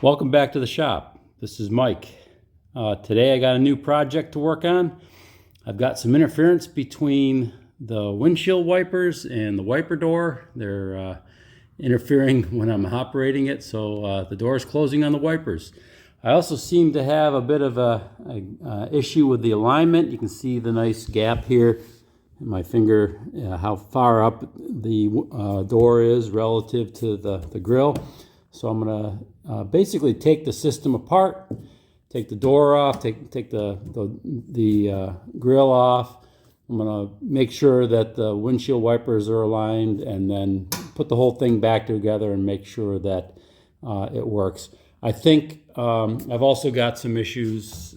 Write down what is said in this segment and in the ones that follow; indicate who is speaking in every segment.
Speaker 1: Welcome back to the shop. This is Mike. Today I got a new project to work on. I've got some interference between the windshield wipers and the wiper door. They're interfering when I'm operating it, so the door is closing on the wipers. I also seem to have a bit of a issue with the alignment. You can see the nice gap here in my finger, how far up the door is relative to the grill. So I'm gonna basically take the system apart, take the door off, take the grill off. I'm gonna make sure that the windshield wipers are aligned, and then put the whole thing back together and make sure that it works. I think I've also got some issues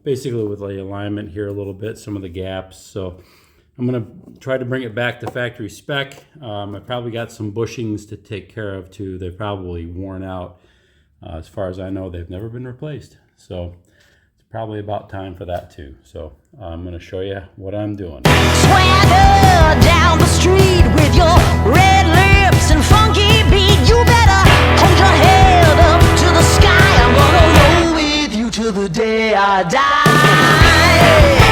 Speaker 1: basically with the alignment here a little bit, some of the gaps. So I'm gonna try to bring it back to factory spec. I probably got some bushings to take care of too. They're probably worn out. As far as I know, they've never been replaced. So it's probably about time for that too. So I'm gonna show you what I'm doing.
Speaker 2: Swagger down the street with your red lips and funky beat. You better hold your head up to the sky. I'm gonna roll with you till the day I die.